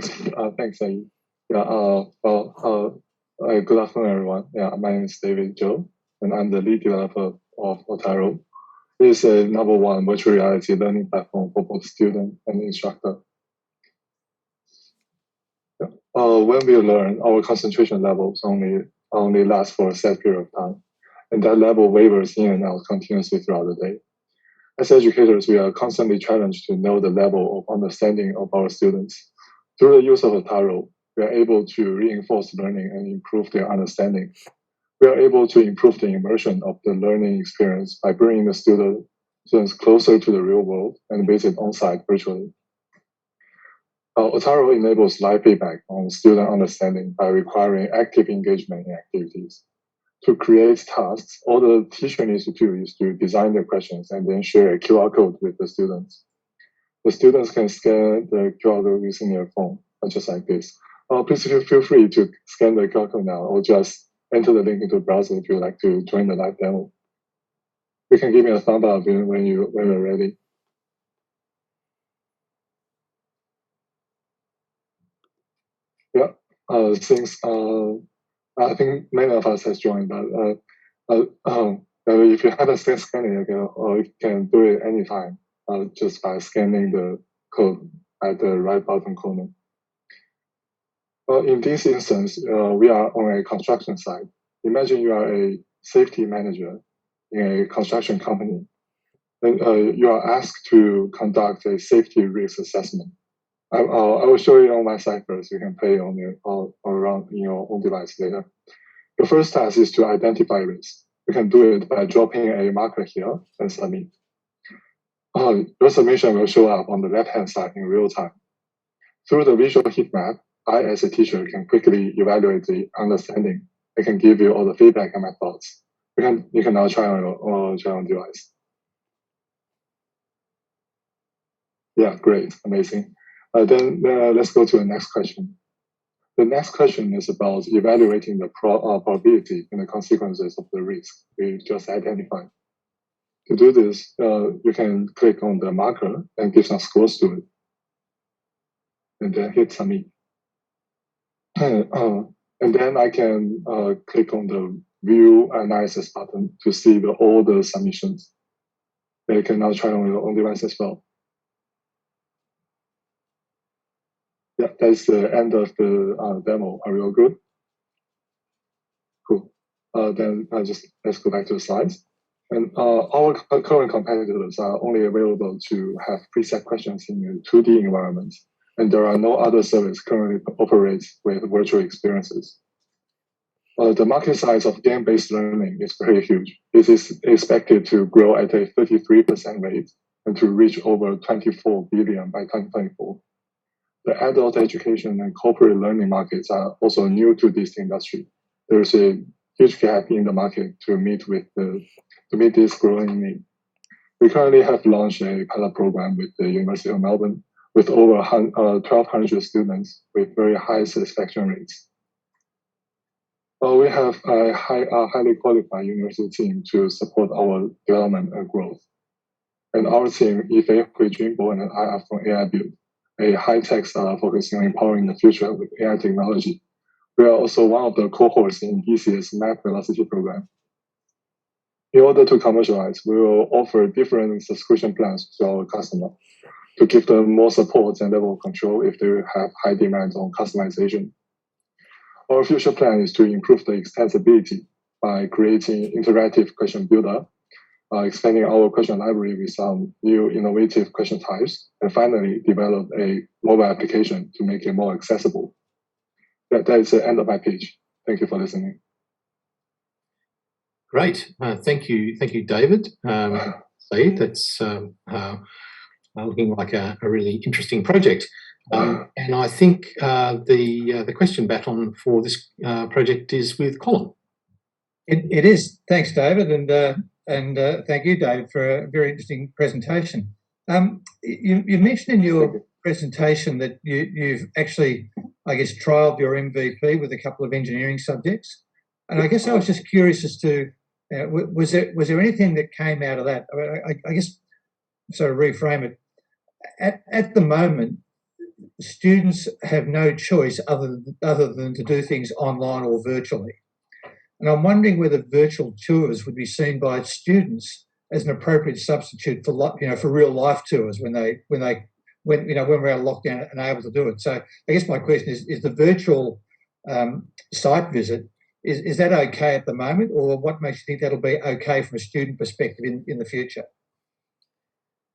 Thanks, Saeed. Yeah, good afternoon, everyone. Yeah, my name is David Zhou, and I'm the lead developer of Otaro. It is a #1 virtual reality learning platform for both student and instructor. Yeah. When we learn, our concentration levels only last for a set period of time, and that level wavers in and out continuously throughout the day. As educators, we are constantly challenged to know the level of understanding of our students. Through the use of Otaro, we are able to reinforce learning and improve their understanding. We are able to improve the immersion of the learning experience by bringing the students closer to the real world and visit on-site virtually. Otaro enables live feedback on student understanding by requiring active engagement in activities. To create tasks, all the teacher needs to do is to design the questions and then share a QR code with the students. The students can scan the QR code using their phone, just like this. Please feel free to scan the QR code now, or just enter the link into the browser if you'd like to join the live demo. You can give me a thumb up when you're ready. Yeah, since I think many of us has joined, but if you haven't scanned it, you can do it anytime, just by scanning the code at the right bottom corner. In this instance, we are on a construction site. Imagine you are a safety manager in a construction company, and you are asked to conduct a safety risk assessment. I will show you on my site first. You can play on around in your own device later. The first task is to identify risk. You can do it by dropping a marker here and submit. Your submission will show up on the left-hand side in real time. Through the visual heat map, I, as a teacher, can quickly evaluate the understanding. I can give you all the feedback and my thoughts. You can now try on your device. Yeah, great, amazing. Then let's go to the next question. The next question is about evaluating the probability and the consequences of the risk we just identified. To do this, you can click on the marker and give some scores to it, and then hit submit. And then I can click on the view analysis button to see all the submissions. You can now try on your own device as well. Yeah, that's the end of the demo. Are we all good? Cool. Then let's go back to the slides. And our current competitors are only available to have preset questions in a 2D environment, and there are no other service currently operates with virtual experiences. The market size of game-based learning is very huge. It is expected to grow at a 33% rate and to reach over 24 billion by 2024. The adult education and corporate learning markets are also new to this industry. There's a huge gap in the market to meet this growing need. We currently have launched a pilot program with the University of Melbourne with over 1,200 students with very high satisfaction rates. We have a highly qualified university team to support our development and growth. And our team, Yifei, Huijunbo, and I are from AI Build, a high-tech startup focusing on empowering the future with AI technology. We are also one of the cohorts in DC's Map Velocity program. In order to commercialize, we will offer different subscription plans to our customers to give them more support and level of control if they have high demand on customization. Our future plan is to improve the extensibility by creating interactive question builder, expanding our question library with some new innovative question types, and finally develop a mobile application to make it more accessible. That is the end of my pitch. Thank you for listening. Great, thank you, David. Saeed, that's looking like a really interesting project. And I think the question baton for this project is with Colin. It is. Thanks, David, and thank you, David, for a very interesting presentation. You mentioned in your presentation that you've actually, I guess, trialled your MVP with a couple of engineering subjects, and I guess I was just curious as to was there anything that came out of that? I mean, I guess sort of reframe it. At the moment, students have no choice other than to do things online or virtually. And I'm wondering whether virtual tours would be seen by students as an appropriate substitute for for real life tours when we're out of lockdown and able to do it. So I guess my question is the virtual site visit, is that okay at the moment, or what makes you think that'll be okay from a student perspective in the future?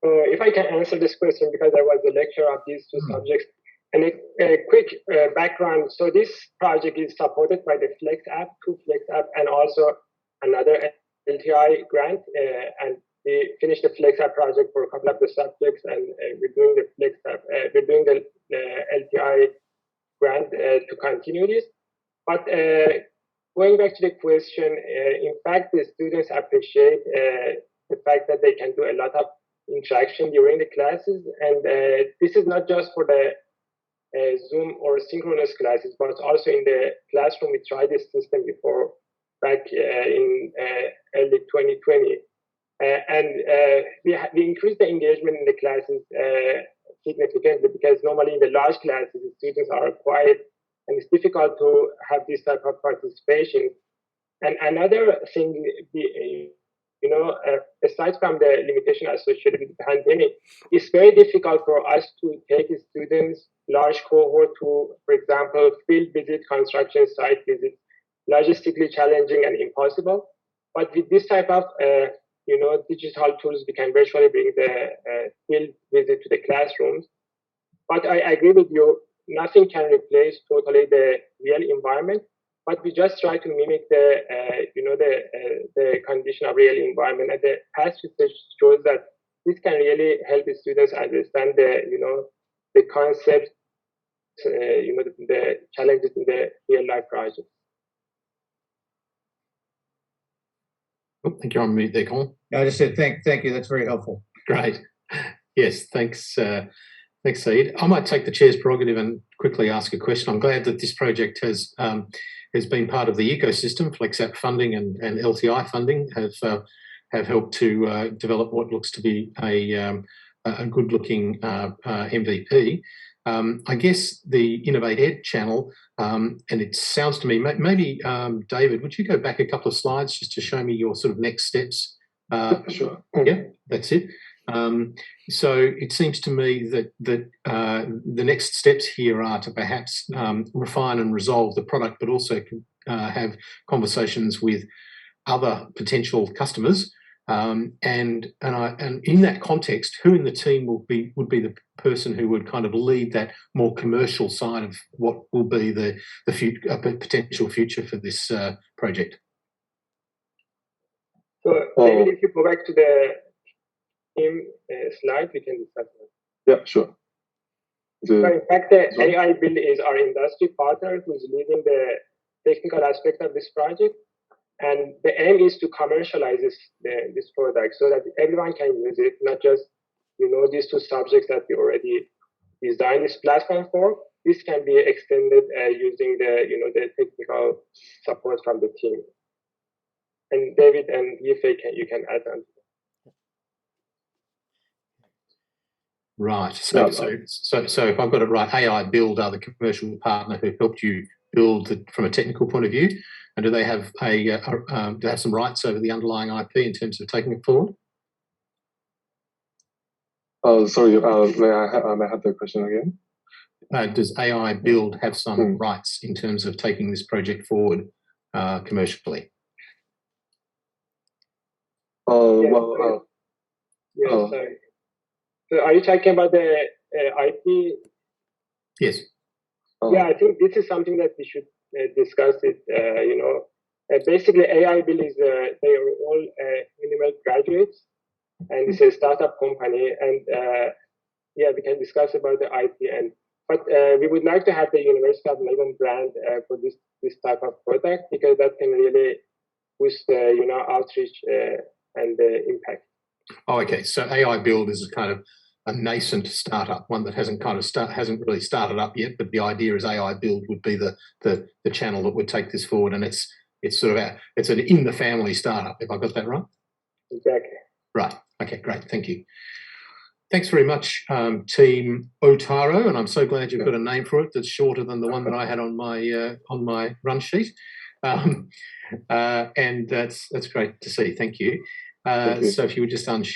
If I can answer this question, because I was the lecturer of these two subjects, and a quick background. So this project is supported by the Flex app, Flex app, and also another LTI grant. And we finished the Flex app project for a couple of the subjects, and we're doing the Flex app. We're doing the LTI grant to continue this. But going back to the question, in fact, the students appreciate the fact that they can do a lot of interaction during the classes, and this is not just for the Zoom or synchronous classes, but also in the classroom. We tried this system before back in early 2020, and we increased the engagement in the classes significantly, because normally in the large classes the students are quiet and it's difficult to have this type of participation. And another thing, aside from the limitation associated with the pandemic, it's very difficult for us to take students, large cohort, to, for example, field visit, construction site visit, logistically challenging and impossible. But with this type of, digital tools, we can virtually bring the field visit to the classrooms. But I agree with you, nothing can replace totally the real environment. But we just try to mimic the condition of real environment. And the past research shows that this can really help the students understand the concepts, the challenges in the real life project. Oh, I think you're on mute there, Colin. I just said thank you. That's very helpful. Great. Yes, thanks. Thanks, Saeed. I might take the chair's prerogative and quickly ask a question. I'm glad that this project has been part of the ecosystem. FlexApp funding and LTI funding have helped to develop what looks to be a good-looking MVP. I guess the InnovatEd channel, and it sounds to me, maybe David, would you go back a couple of slides just to show me your sort of next steps? Sure. Yeah, that's it. So it seems to me that the next steps here are to perhaps refine and resolve the product, but also have conversations with other potential customers. And in that context, who in the team would be the person who would kind of lead that more commercial side of what will be the potential future for this project? So, David, if you go back to the slide, we can discuss that. Yeah, sure. So in fact, the AI Build is our industry partner who's leading the technical aspect of this project. And the aim is to commercialize this product so that everyone can use it, not just, these two subjects that we already designed this platform for. This can be extended using the technical support from the team. And David and Yifei, you can add on. Right. So if I've got it right, AI Build are the commercial partner who helped you build from a technical point of view, and do they have do they have some rights over the underlying IP in terms of taking it forward? Sorry, may I have the question again? Does AI Build have some rights in terms of taking this project forward commercially? Sorry. So are you talking about the IP? Yes. Yeah, I think this is something that we should discuss it. Basically, AI Build is they are all minimal graduates, and it's a startup company. And we can discuss about the IP. But we would like to have the University of Melbourne brand for this type of product, because that can really boost outreach and the impact. Oh, okay. So AI Build is a kind of a nascent startup, one that hasn't really started up yet. But the idea is AI Build would be the channel that would take this forward, and it's sort of it's an in the family startup. If I got that right? Exactly. Right. Okay. Great. Thank you. Thanks very much, Team Otaro, and I'm so glad you've got a name for it that's shorter than the one that I had on my run sheet. And that's great to see. Thank you. Thank you. So if you would just unshare.